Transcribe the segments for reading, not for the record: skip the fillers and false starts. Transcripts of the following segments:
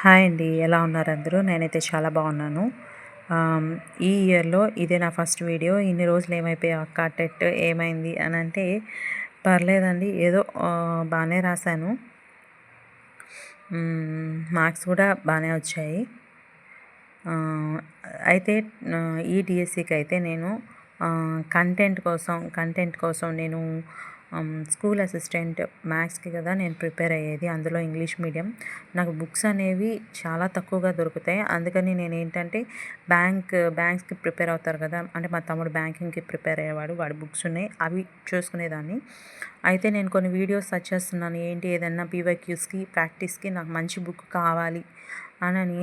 Hi అండి, ఎలా ఉన్నారు అందరూ? నేనైతే చాలా బాగున్నాను. ఈ ఇయర్‌లో ఇదే నా ఫస్ట్ వీడియో. ఇన్ని రోజులు ఏమైపోయావు అక్క టెట్ ఏమైంది అని అంటే, పర్లేదండి, ఏదో బాగానే రాశాను. మార్క్స్ కూడా బాగానే వచ్చాయి. అయితే ఈ డిఎస్సికి అయితే నేను కంటెంట్ కోసం నేను స్కూల్ అసిస్టెంట్ మ్యాథ్స్కి కదా నేను ప్రిపేర్ అయ్యేది, అందులో ఇంగ్లీష్ మీడియం. నాకు బుక్స్ అనేవి చాలా తక్కువగా దొరుకుతాయి. అందుకని నేను ఏంటంటే బ్యాంక్స్కి ప్రిపేర్ అవుతారు కదా, అంటే మా తమ్ముడు బ్యాంకింగ్కి ప్రిపేర్ అయ్యేవాడు, వాడి బుక్స్ ఉన్నాయి, అవి చూసుకునేదాన్ని. అయితే నేను కొన్ని వీడియోస్ సెర్చ్ చేస్తున్నాను, ఏంటి ఏదన్నా పీవైక్యూస్కి ప్రాక్టీస్కి నాకు మంచి బుక్ కావాలి అని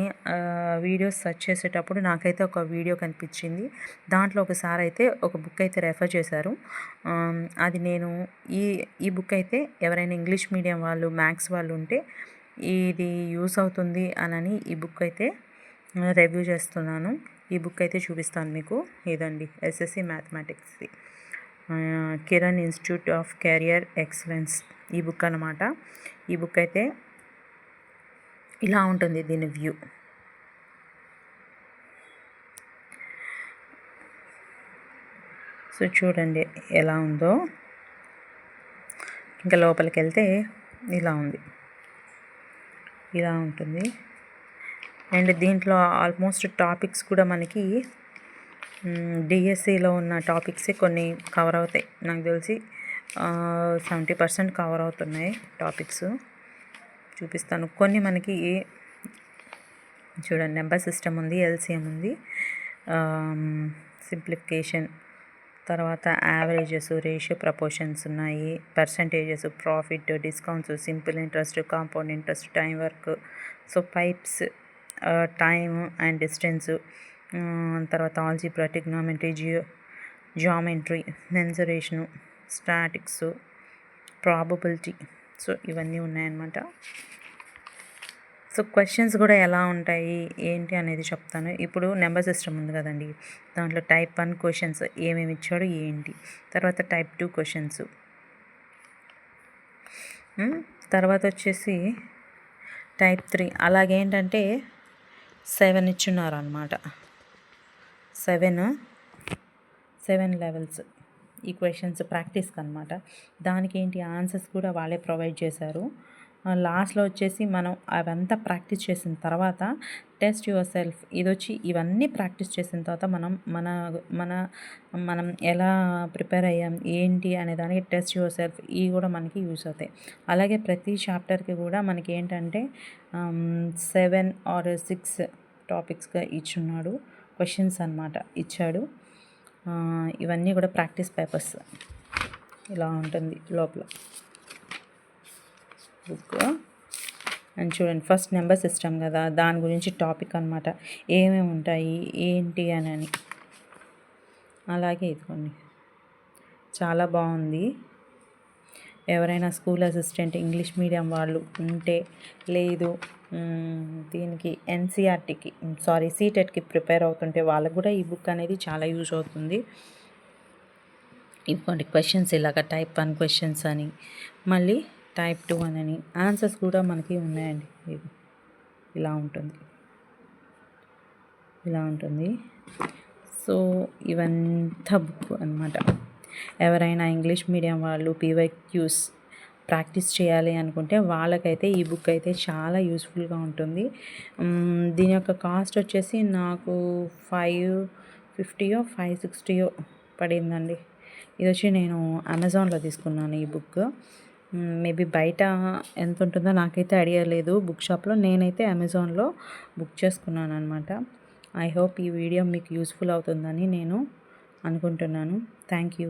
వీడియోస్ సెర్చ్ చేసేటప్పుడు నాకైతే ఒక వీడియో కనిపించింది. దాంట్లో ఒకసారి అయితే ఒక బుక్ అయితే రెఫర్ చేశారు. అది నేను ఈ బుక్ అయితే ఎవరైనా ఇంగ్లీష్ మీడియం వాళ్ళు మ్యాథ్స్ వాళ్ళు ఉంటే ఇది యూస్ అవుతుంది అని ఈ బుక్ అయితే రివ్యూ చేస్తున్నాను. ఈ బుక్ అయితే చూపిస్తాను మీకు. ఇదండి, ఎస్ఎస్సి మ్యాథమెటిక్స్ది, Kiran institute of career excellence ఈ బుక్ అన్నమాట. ఈ బుక్ అయితే ఇలా ఉంటుంది దీని వ్యూ. సో చూడండి ఎలా ఉందో. ఇంకా లోపలికి వెళ్తే ఇలా ఉంటుంది. అండ్ దీంట్లో ఆల్మోస్ట్ టాపిక్స్ కూడా మనకి డిఎస్సిలో ఉన్న టాపిక్సే కొన్ని కవర్ అవుతాయి. నాకు తెలిసి 70% కవర్ అవుతున్నాయి టాపిక్స్. చూపిస్తాను కొన్ని. మనకి చూడండి, నెంబర్ సిస్టమ్ ఉంది, ఎల్సిఎం ఉంది, సింప్లిఫికేషన్, తర్వాత యావరేజెస్, రేషియో, ప్రపోర్షన్స్ ఉన్నాయి, percentages, profit, discounts, simple interest, compound interest, time work, so pipes, time and distance, తర్వాత algebra, trigonometry, geometry, mensuration, statics, probability, so ఇవన్నీ ఉన్నాయన్నమాట. సో క్వశ్చన్స్ కూడా ఎలా ఉంటాయి ఏంటి అనేది చెప్తాను. ఇప్పుడు నెంబర్ సిస్టమ్ ఉంది కదండి, దాంట్లో టైప్ 1 క్వశ్చన్స్ ఏమేమి ఇచ్చాడు ఏంటి, తర్వాత టైప్ 2 క్వశ్చన్స్, తర్వాత వచ్చేసి టైప్ 3, అలాగేంటంటే 7 ఇచ్చున్నారు అనమాట. 7 లెవెల్స్ ఈ క్వశ్చన్స్ ప్రాక్టీస్కి అనమాట. దానికి ఏంటి ఆన్సర్స్ కూడా వాళ్ళే ప్రొవైడ్ చేశారు. లాస్ట్లో వచ్చేసి మనం అవంతా ప్రాక్టీస్ చేసిన తర్వాత టెస్ట్ యువర్ సెల్ఫ్, ఇది వచ్చి ఇవన్నీ ప్రాక్టీస్ చేసిన తర్వాత మనం ఎలా ప్రిపేర్ అయ్యాం ఏంటి అనే దానికి టెస్ట్ యువర్ సెల్ఫ్ ఇవి కూడా మనకి యూస్ అవుతాయి. అలాగే ప్రతి చాప్టర్కి కూడా మనకి ఏంటంటే 7 or 6 టాపిక్స్గా ఇచ్చున్నాడు, క్వశ్చన్స్ అనమాట ఇచ్చాడు. ఇవన్నీ కూడా ప్రాక్టీస్ పేపర్స్. ఇలా ఉంటుంది లోపల బుక్. అండ్ చూడండి, ఫస్ట్ నెంబర్ సిస్టమ్ కదా, దాని గురించి టాపిక్ అనమాట, ఏమేమి ఉంటాయి ఏంటి అని. అలాగే ఇదిగోండి, చాలా బాగుంది. ఎవరైనా స్కూల్ అసిస్టెంట్ ఇంగ్లీష్ మీడియం వాళ్ళు ఉంటే, లేదు దీనికి సీటెట్కి ప్రిపేర్ అవుతుంటే వాళ్ళకు కూడా ఈ బుక్ అనేది చాలా యూజ్ అవుతుంది. ఇవ్వండి క్వశ్చన్స్ ఇలాగ టైప్ 1 క్వశ్చన్స్ అని, మళ్ళీ టైప్ 2 అని, ఆన్సర్స్ కూడా మనకి ఉన్నాయండి. ఇది ఇలా ఉంటుంది. సో ఇవంతా బుక్ అనమాట. ఎవరైనా ఇంగ్లీష్ మీడియం వాళ్ళు పీవైక్యూస్ ప్రాక్టీస్ చేయాలి అనుకుంటే వాళ్ళకైతే ఈ బుక్ అయితే చాలా యూస్ఫుల్గా ఉంటుంది. దీని యొక్క కాస్ట్ వచ్చేసి నాకు 550 560 పడిందండి. ఇది వచ్చి నేను అమెజాన్లో తీసుకున్నాను ఈ బుక్. మేబీ బయట ఎంత ఉంటుందో నాకైతే ఐడియా లేదు బుక్ షాప్లో. నేనైతే అమెజాన్లో బుక్ చేసుకున్నాను అనమాట. ఐ హోప్ ఈ వీడియో మీకు యూస్ఫుల్ అవుతుందని నేను అనుకుంటున్నాను. Thank you.